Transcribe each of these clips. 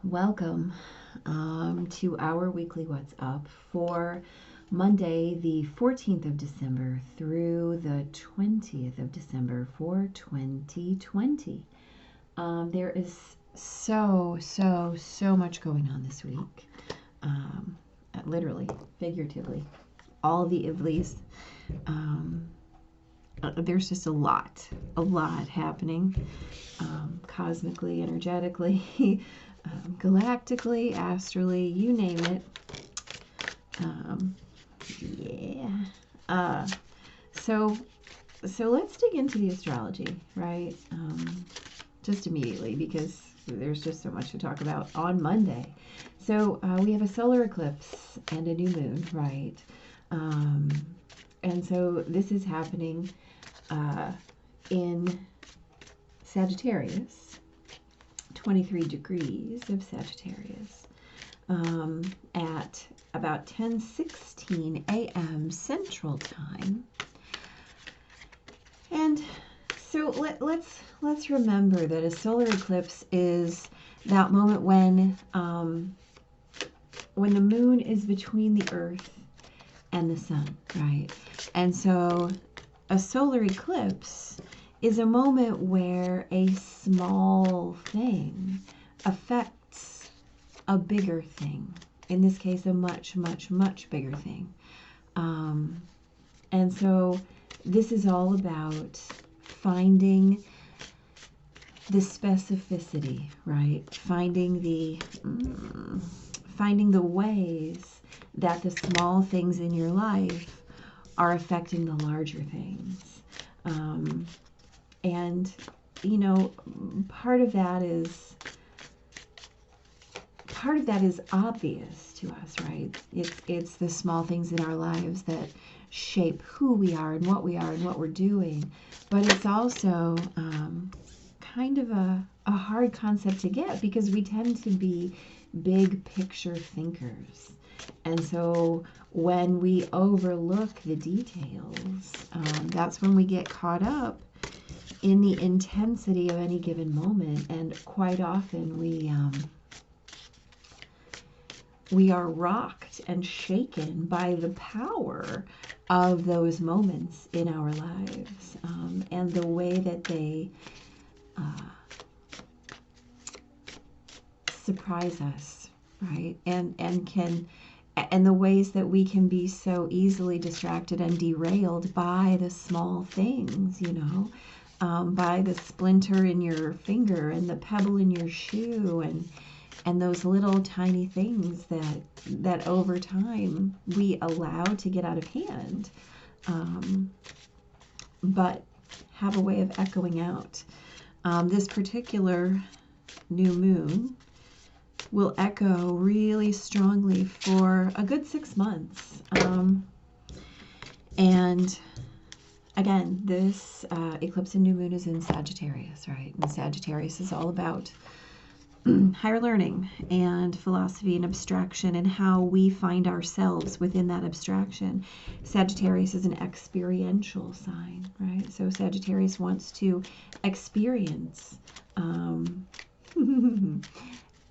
Welcome to our weekly What's Up for Monday, the 14th of December through the 20th of December for 2020. There is so much going on this week. Literally, figuratively, all the Ivleys. There's just a lot happening, cosmically, energetically, galactically, astrally, you name it. So let's dig into the astrology, right? Just immediately, because there's just so much to talk about on Monday. So we have a solar eclipse and a new moon, right? And so this is happening in Sagittarius, 23 degrees of Sagittarius, at about 10:16 a.m. Central Time. And so let's remember that a solar eclipse is that moment when the moon is between the Earth and the sun, right? And so a solar eclipse is a moment where a small thing affects a bigger thing. In this case, a much bigger thing. And so this is all about finding the specificity, right? Finding the ways that the small things in your life are affecting the larger things. And, you know, part of that is obvious to us, right? It's the small things in our lives that shape who we are and what we're doing. But it's also kind of a hard concept to get, because we tend to be big picture thinkers. And so when we overlook the details, that's when we get caught up in the intensity of any given moment. And quite often we are rocked and shaken by the power of those moments in our lives, and the way that they surprise us, right? And the ways that we can be so easily distracted and derailed by the small things, you know, by the splinter in your finger and the pebble in your shoe, and those little tiny things that over time we allow to get out of hand, but have a way of echoing out. This particular new moon will echo really strongly for a good 6 months. And again, this eclipse and new moon is in Sagittarius, right? And Sagittarius is all about higher learning and philosophy and abstraction, and how we find ourselves within that abstraction. Sagittarius is an experiential sign, right? So Sagittarius wants to experience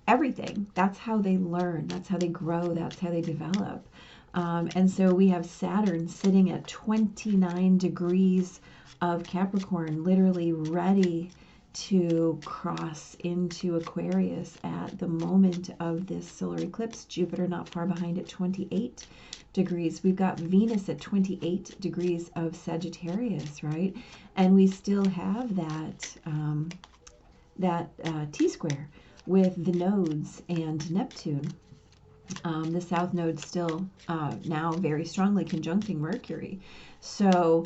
everything. That's how they learn. That's how they grow. That's how they develop. And so we have Saturn sitting at 29 degrees of Capricorn, literally ready to cross into Aquarius at the moment of this solar eclipse. Jupiter not far behind at 28 degrees. We've got Venus at 28 degrees of Sagittarius, right? And we still have that T-square with the nodes and Neptune. The south node still now very strongly conjuncting Mercury. So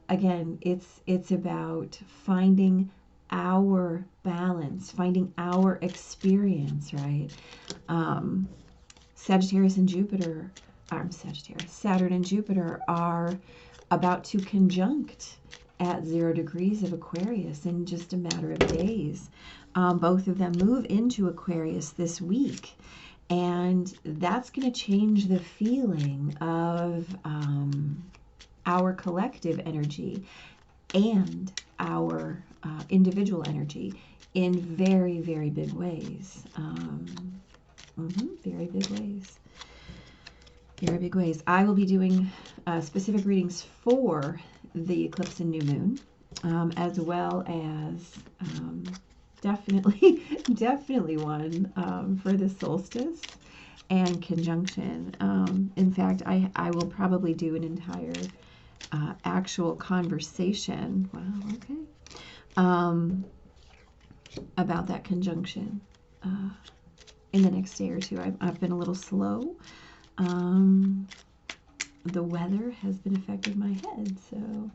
again, it's about finding our balance, finding our experience, right? Sagittarius and Jupiter, Saturn and Jupiter are about to conjunct at 0 degrees of Aquarius in just a matter of days. Both of them move into Aquarius this week, and that's going to change the feeling of our collective energy and our individual energy in very, very big ways. Very big ways. Very big ways. I will be doing specific readings for the eclipse and new moon, as well as definitely one for the solstice and conjunction. In fact, I will probably do an entire actual conversation. Wow, okay. About that conjunction in the next day or two. I've been a little slow. The weather has been affecting my head, so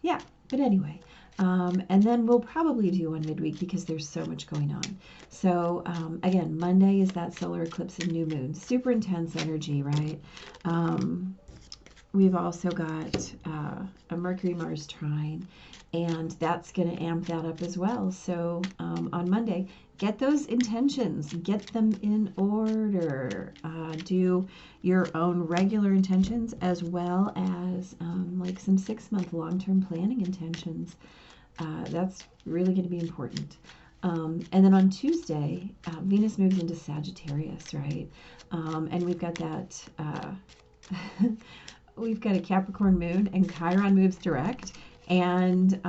yeah. But anyway, and then we'll probably do one midweek because there's so much going on. So again, Monday is that solar eclipse and new moon. Super intense energy, right? We've also got a Mercury-Mars trine, and that's going to amp that up as well. So on Monday, get those intentions, get them in order. Do your own regular intentions as well as like some 6-month long-term planning intentions. That's really going to be important. And then on Tuesday, Venus moves into Sagittarius, right? And we've got that... we've got a Capricorn moon, and Chiron moves direct. And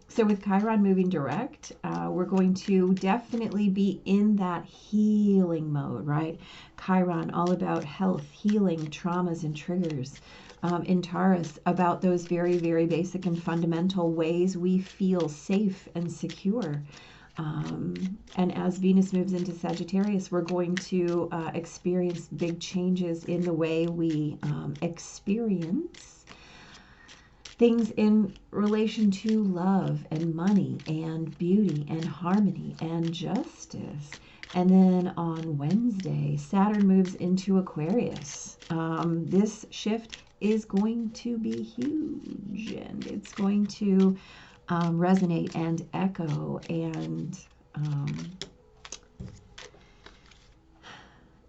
so with Chiron moving direct, we're going to definitely be in that healing mode, right? Chiron, all about health, healing, traumas, and triggers. In Taurus, about those very, very basic and fundamental ways we feel safe and secure. And as Venus moves into Sagittarius, we're going to experience big changes in the way we experience things in relation to love and money and beauty and harmony and justice. And then on Wednesday, Saturn moves into Aquarius. This shift is going to be huge, and it's going to resonate and echo, and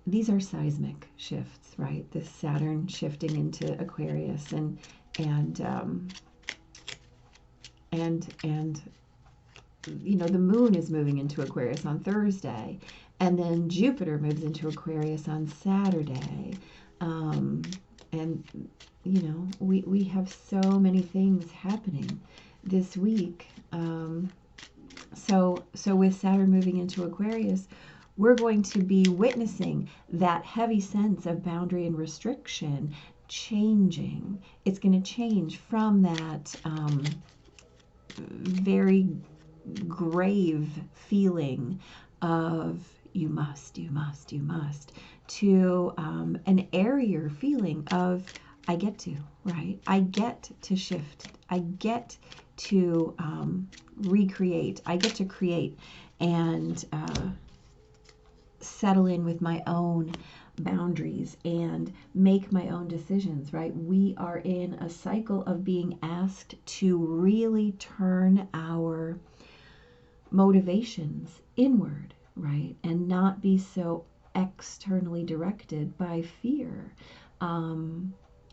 these are seismic shifts, right? This Saturn shifting into Aquarius, and you know, the moon is moving into Aquarius on Thursday, and then Jupiter moves into Aquarius on Saturday, and you know, we have so many things happening this week. So with Saturn moving into Aquarius, we're going to be witnessing that heavy sense of boundary and restriction changing. It's going to change from that very grave feeling of you must, to an airier feeling of I get to, right? I get to shift. I get to recreate. I get to create and settle in with my own boundaries and make my own decisions, right? We are in a cycle of being asked to really turn our motivations inward, right? And not be so externally directed by fear.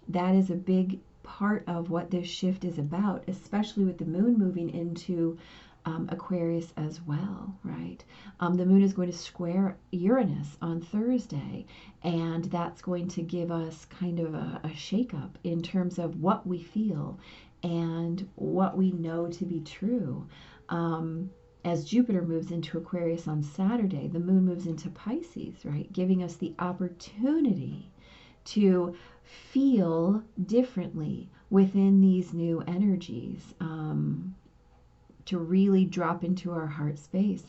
That is a big part of what this shift is about, especially with the moon moving into Aquarius as well, right? The moon is going to square Uranus on Thursday, and that's going to give us kind of a shakeup in terms of what we feel and what we know to be true. As Jupiter moves into Aquarius on Saturday, the moon moves into Pisces, right? Giving us the opportunity to feel differently within these new energies, to really drop into our heart space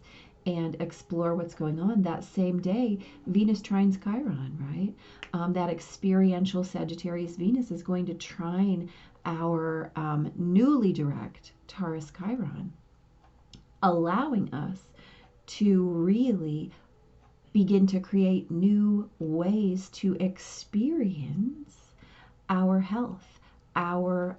and explore what's going on. That same day, Venus trines Chiron, right? That experiential Sagittarius Venus is going to trine our newly direct Taurus Chiron, allowing us to really begin to create new ways to experience our health, our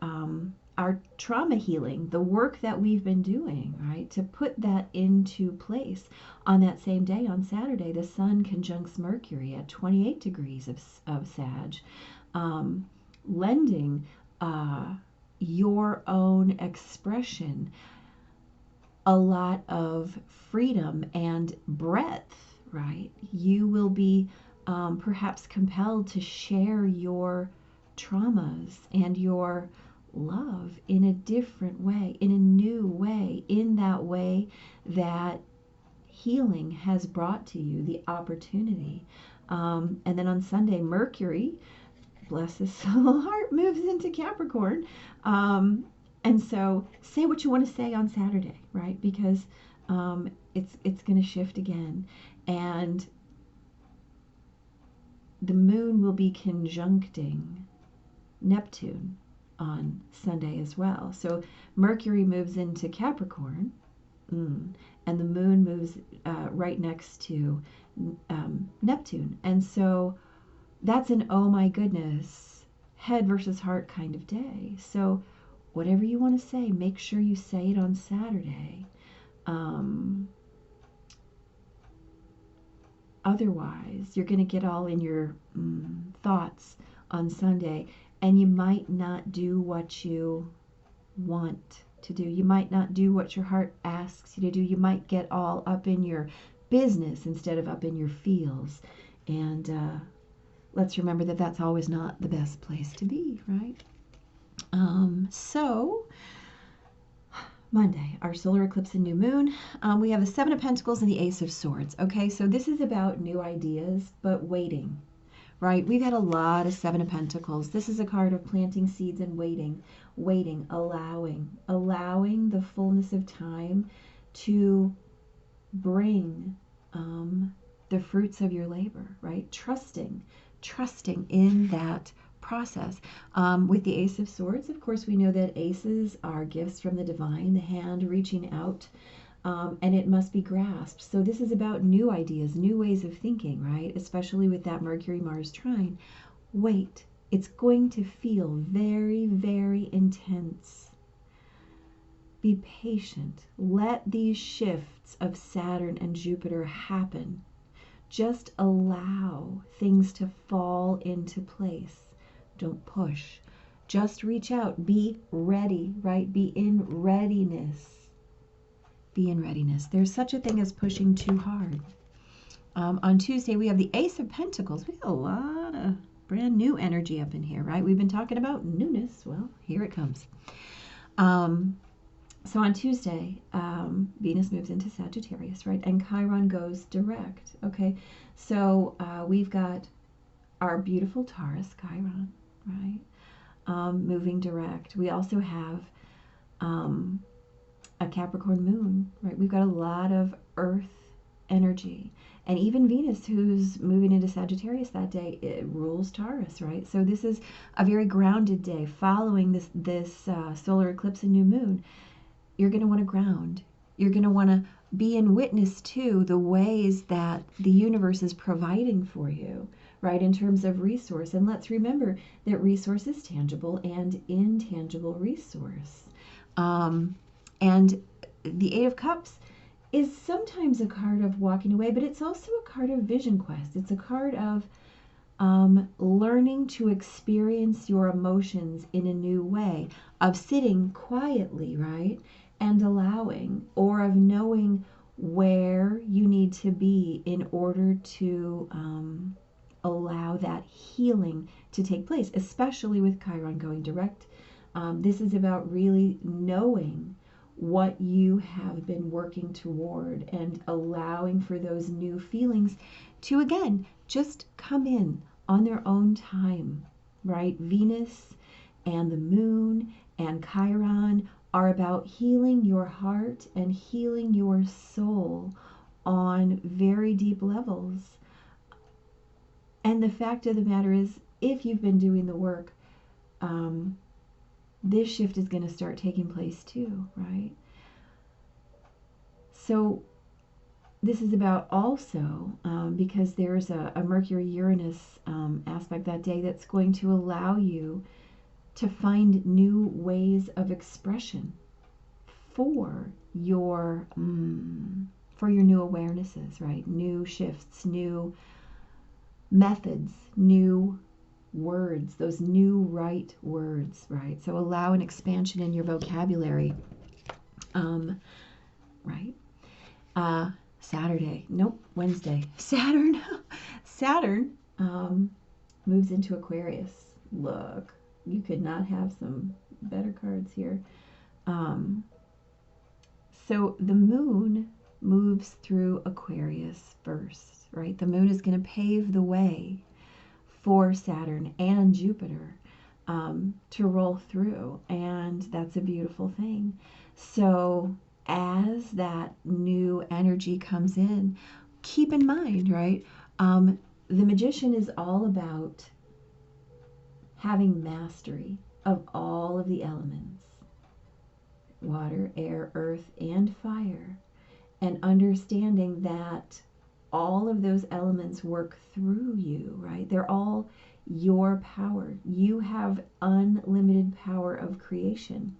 trauma healing, the work that we've been doing, right? To put that into place. On that same day, on Saturday, the Sun conjuncts Mercury at 28 degrees of Sag, lending your own expression a lot of freedom and breadth, right? You will be perhaps compelled to share your traumas and your love in a different way, in a new way, in that way that healing has brought to you the opportunity. And then on Sunday, Mercury, bless his little heart, moves into Capricorn. And so say what you want to say on Saturday, right? Because it's going to shift again. And the moon will be conjuncting Neptune on Sunday as well. So Mercury moves into Capricorn, and the moon moves right next to Neptune. And so that's an oh my goodness, head versus heart kind of day. So whatever you want to say, make sure you say it on Saturday. Otherwise, you're going to get all in your thoughts on Sunday, and you might not do what you want to do. You might not do what your heart asks you to do. You might get all up in your business instead of up in your feels. And let's remember that that's always not the best place to be, right? So Monday, our solar eclipse and new moon. We have the Seven of Pentacles and the Ace of Swords. Okay, so this is about new ideas, but waiting, right? We've had a lot of Seven of Pentacles. This is a card of planting seeds and waiting, allowing the fullness of time to bring the fruits of your labor, right? Trusting in that process. With the Ace of Swords, of course, we know that aces are gifts from the divine, the hand reaching out, and it must be grasped. So this is about new ideas, new ways of thinking, right? Especially with that Mercury-Mars trine. Wait, it's going to feel very, very intense. Be patient. Let these shifts of Saturn and Jupiter happen. Just allow things to fall into place. Don't push. Just reach out. Be ready, right? Be in readiness. Be in readiness. There's such a thing as pushing too hard. On Tuesday, we have the Ace of Pentacles. We have a lot of brand new energy up in here, right? We've been talking about newness. Well, here it comes. So on Tuesday, Venus moves into Sagittarius, right? And Chiron goes direct, okay? So we've got our beautiful Taurus, Chiron, right? Moving direct. We also have a Capricorn moon, right? We've got a lot of earth energy. And even Venus, who's moving into Sagittarius that day, it rules Taurus, right? So this is a very grounded day following this solar eclipse and new moon. You're going to want to ground. You're going to want to be in witness to the ways that the universe is providing for you, right, in terms of resource. And let's remember that resource is tangible and intangible resource. And the Eight of Cups is sometimes a card of walking away, but it's also a card of vision quest. It's a card of learning to experience your emotions in a new way, of sitting quietly, right, and allowing, or of knowing where you need to be in order to allow that healing to take place, especially with Chiron going direct. This is about really knowing what you have been working toward and allowing for those new feelings to, again, just come in on their own time, right? Venus and the moon and Chiron are about healing your heart and healing your soul on very deep levels. And the fact of the matter is, if you've been doing the work, this shift is going to start taking place too, right? So this is about also, because there's a Mercury-Uranus aspect that day that's going to allow you to find new ways of expression for your new awarenesses, right? New shifts, new methods, new words, those new right words, right? So allow an expansion in your vocabulary. right? Saturday, nope, Wednesday. Saturn moves into Aquarius. Look, you could not have some better cards here. So the moon moves through Aquarius first, right? The moon is going to pave the way for Saturn and Jupiter to roll through, and that's a beautiful thing. So as that new energy comes in, keep in mind, right? The magician is all about having mastery of all of the elements, water, air, earth, and fire, and understanding that all of those elements work through you, right? They're all your power. You have unlimited power of creation.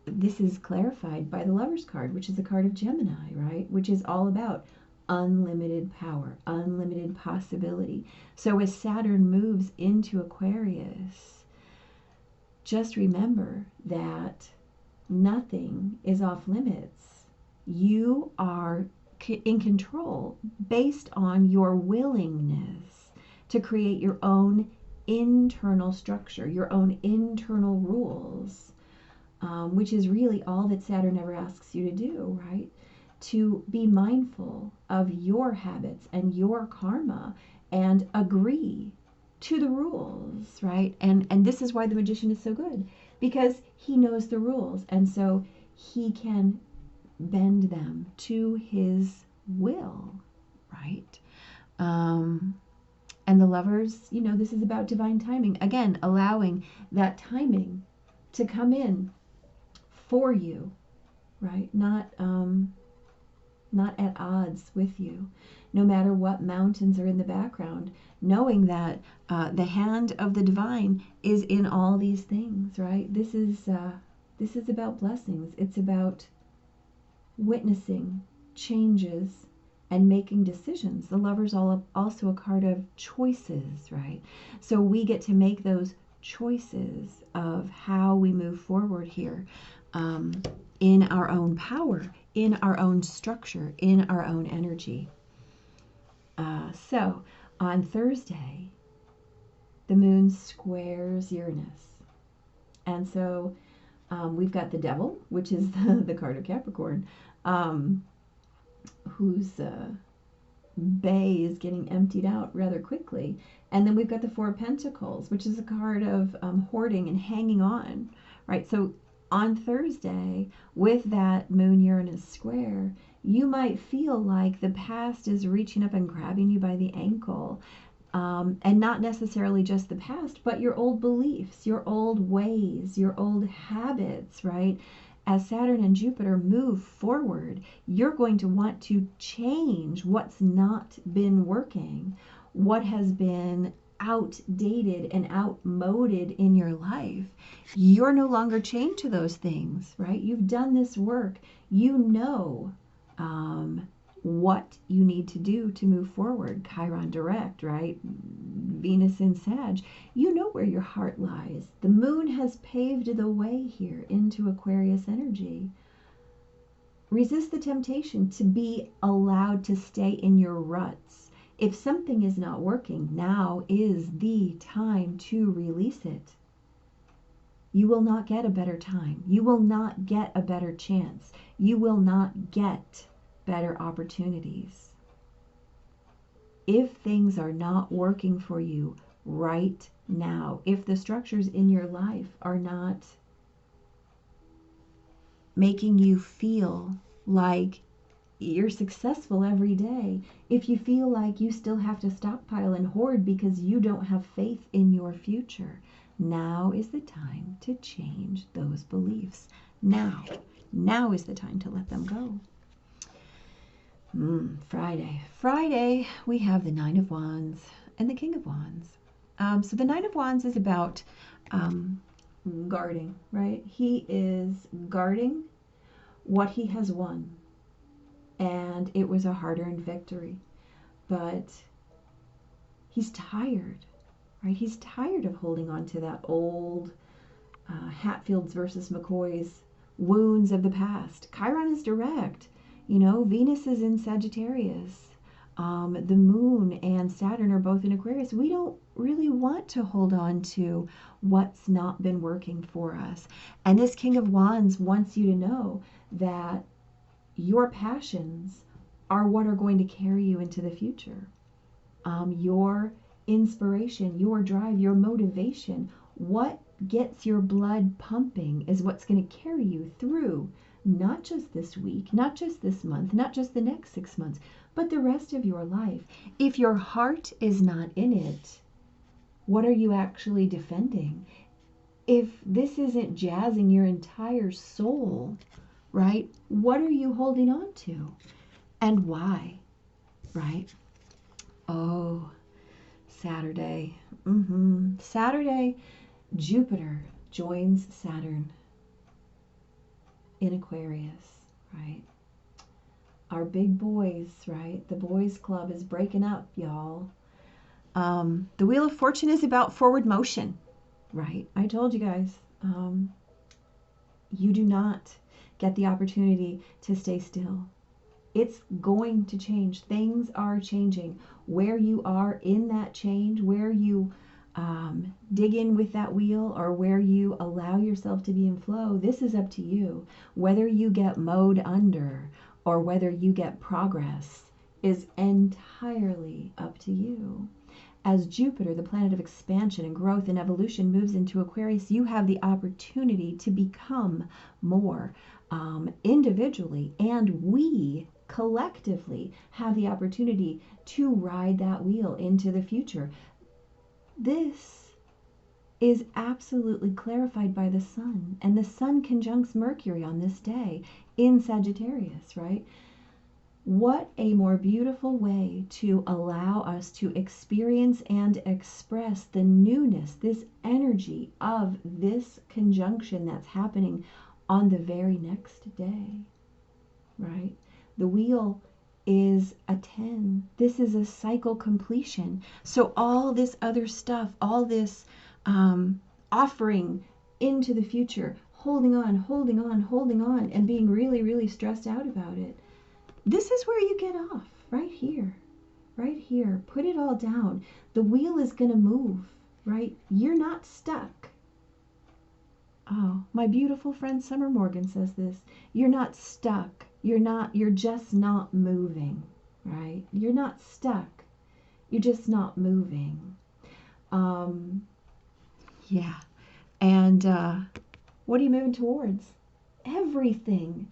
This is clarified by the Lover's card, which is a card of Gemini, right? Which is all about unlimited power, unlimited possibility. So as Saturn moves into Aquarius, just remember that nothing is off limits. You are in control based on your willingness to create your own internal structure, your own internal rules, which is really all that Saturn ever asks you to do, right? To be mindful of your habits and your karma and agree to the rules, right? And this is why the magician is so good, because he knows the rules, and so he can bend them to his will, right? And the Lovers, this is about divine timing. Again, allowing that timing to come in for you, right? Not at odds with you, no matter what mountains are in the background, knowing that the hand of the divine is in all these things, right? This is about blessings. It's about witnessing changes and making decisions. The Lover's also a card of choices, right? So we get to make those choices of how we move forward here, in our own power, in our own structure, in our own energy. So on Thursday, the moon squares Uranus. And so we've got the Devil, which is the card of Capricorn, whose bay is getting emptied out rather quickly. And then we've got the Four of Pentacles, which is a card of hoarding and hanging on, right? So on Thursday, with that moon Uranus square, you might feel like the past is reaching up and grabbing you by the ankle. And not necessarily just the past, but your old beliefs, your old ways, your old habits, right? As Saturn and Jupiter move forward, you're going to want to change what's not been working, what has been outdated and outmoded in your life. You're no longer chained to those things, right? You've done this work. You know what you need to do to move forward. Chiron direct, right? Venus in Sag. You know where your heart lies. The moon has paved the way here into Aquarius energy. Resist the temptation to be allowed to stay in your ruts. If something is not working, now is the time to release it. You will not get a better time. You will not get a better chance. You will not get better opportunities. If things are not working for you right now, if the structures in your life are not making you feel like you're successful every day, if you feel like you still have to stockpile and hoard because you don't have faith in your future, now is the time to change those beliefs. Now is the time to let them go. Friday, we have the Nine of Wands and the King of Wands. So the Nine of Wands is about guarding, right? He is guarding what he has won. And it was a hard-earned victory. But he's tired, right? He's tired of holding on to that old Hatfields versus McCoys wounds of the past. Chiron is direct. You know, Venus is in Sagittarius. The moon and Saturn are both in Aquarius. We don't really want to hold on to what's not been working for us. And this King of Wands wants you to know that your passions are what are going to carry you into the future. Your inspiration, your drive, your motivation, what gets your blood pumping is what's going to carry you through not just this week, not just this month, not just the next 6 months, but the rest of your life. If your heart is not in it, what are you actually defending? If this isn't jazzing your entire soul, right, what are you holding on to? And why, right? Oh, Saturday. Saturday, Jupiter joins Saturn in Aquarius, right? Our big boys, right? The boys club is breaking up, y'all. The Wheel of Fortune is about forward motion, right? I told you guys, you do not get the opportunity to stay still. It's going to change. Things are changing. Where you are in that change, where you dig in with that wheel, or where you allow yourself to be in flow, this is up to you. Whether you get mowed under or whether you get progress is entirely up to you. As Jupiter, the planet of expansion and growth and evolution, moves into Aquarius, you have the opportunity to become more individually, and we collectively have the opportunity to ride that wheel into the future. This is absolutely clarified by the sun, and the sun conjuncts Mercury on this day in Sagittarius, right? What a more beautiful way to allow us to experience and express the newness, this energy of this conjunction that's happening on the very next day, right? The wheel is a 10. This is a cycle completion. So all this other stuff, all this offering into the future, holding on, and being really, really stressed out about it, this is where you get off, right here, right here. Put it all down. The wheel is going to move, right? You're not stuck. Oh, my beautiful friend Summer Morgan says this. You're not stuck. You're just not moving, right? You're not stuck. You're just not moving. Yeah. And what are you moving towards? Everything.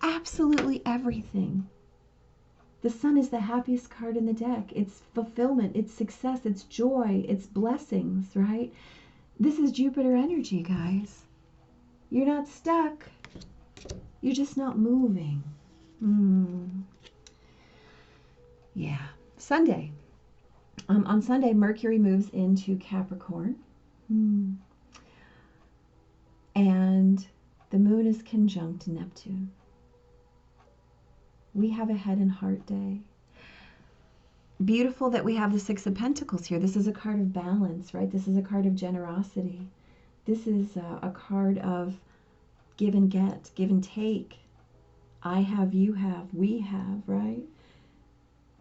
Absolutely everything. The sun is the happiest card in the deck. It's fulfillment, it's success, it's joy, it's blessings, right? This is Jupiter energy, guys. You're not stuck. You're just not moving. Yeah. Sunday. On Sunday, Mercury moves into Capricorn. And the moon is conjunct Neptune. We have a head and heart day. Beautiful that we have the Six of Pentacles here. This is a card of balance, right? This is a card of generosity. This is a card of give and get, give and take. I have, you have, we have, right?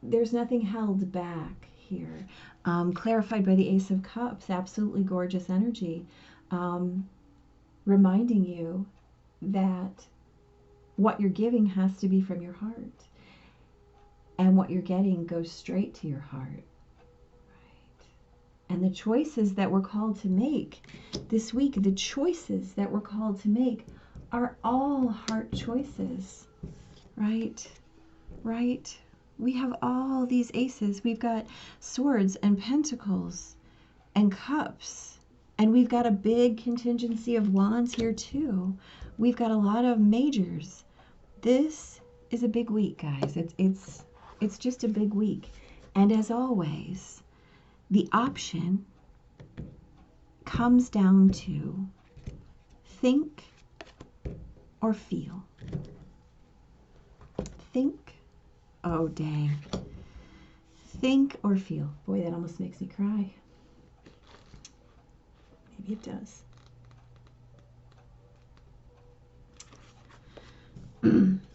There's nothing held back here. Clarified by the Ace of Cups, absolutely gorgeous energy. Reminding you that what you're giving has to be from your heart. And what you're getting goes straight to your heart. Right? And the choices that we're called to make this week, the choices that we're called to make are all heart choices. Right? Right? We have all these aces. We've got swords and pentacles and cups. And we've got a big contingency of wands here too. We've got a lot of majors. This is a big week, guys. It's just a big week. And as always, the option comes down to think or feel. Think. Oh, dang. Think or feel. Boy, that almost makes me cry. Maybe it does.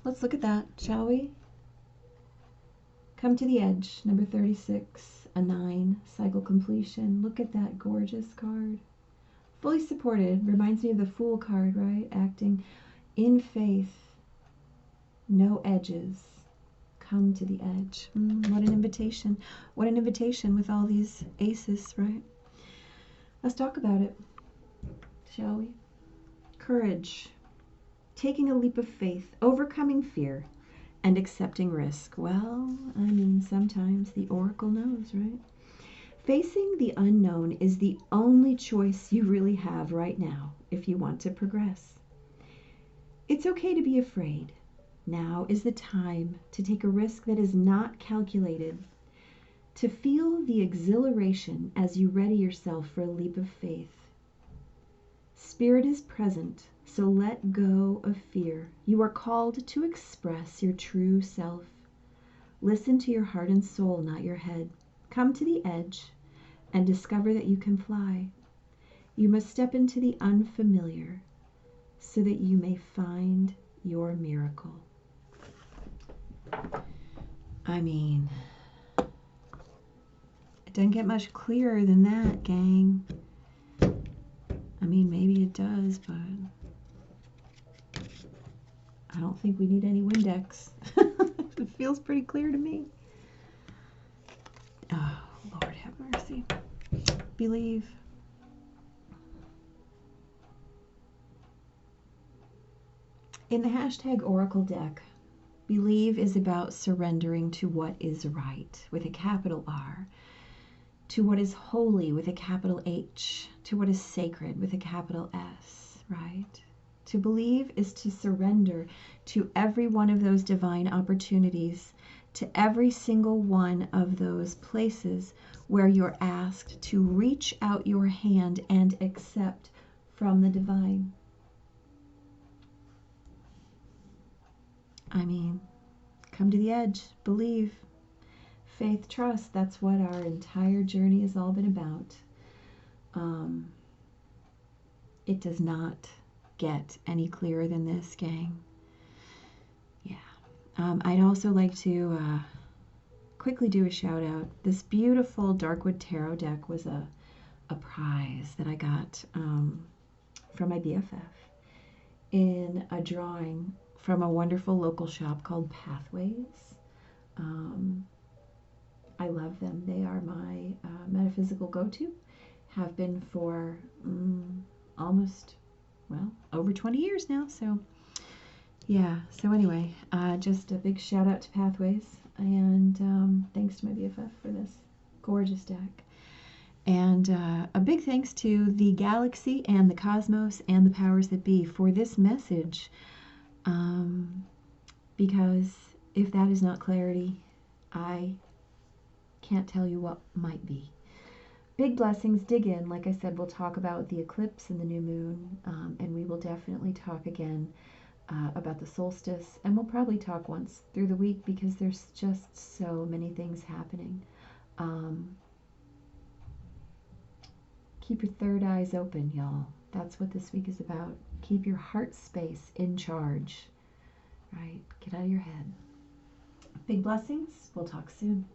let's look at that, shall we? Come to the edge, number 36, a 9, cycle completion. Look at that gorgeous card. Fully supported, reminds me of the Fool card, right? Acting in faith, no edges. Come to the edge. What an invitation. What an invitation with all these aces, right? Let's talk about it, shall we? Courage. Taking a leap of faith, overcoming fear, and accepting risk. Well, I mean, sometimes the oracle knows, right? Facing the unknown is the only choice you really have right now if you want to progress. It's okay to be afraid. Now is the time to take a risk that is not calculated, to feel the exhilaration as you ready yourself for a leap of faith. Spirit is present, so let go of fear. You are called to express your true self. Listen to your heart and soul, not your head. Come to the edge and discover that you can fly. You must step into the unfamiliar so that you may find your miracle. I mean, it doesn't get much clearer than that, gang. I mean, maybe it does, but I don't think we need any Windex. It feels pretty clear to me. Oh, Lord have mercy. Believe. In the hashtag Oracle deck, believe is about surrendering to what is right with a capital R, to what is holy with a capital H, to what is sacred with a capital S, right? To believe is to surrender to every one of those divine opportunities, to every single one of those places where you're asked to reach out your hand and accept from the divine. I mean, come to the edge, believe, faith, trust. That's what our entire journey has all been about. It does not get any clearer than this, gang. Yeah. I'd also like to quickly do a shout out. This beautiful Darkwood Tarot deck was a prize that I got from my BFF in a drawing from a wonderful local shop called Pathways. I love them. They are my metaphysical go-to. Have been for almost, well, over 20 years now. So, yeah. So anyway, just a big shout out to Pathways. And thanks to my BFF for this gorgeous deck. And a big thanks to the galaxy and the cosmos and the powers that be for this message. Because if that is not clarity, I can't tell you what might be. Big blessings, dig in. Like I said, we'll talk about the eclipse and the new moon, and we will definitely talk again about the solstice, and we'll probably talk once through the week because there's just so many things happening. Keep your third eyes open, y'all. That's what this week is about. Keep your heart space in charge. Right? Get out of your head. Big blessings. We'll talk soon.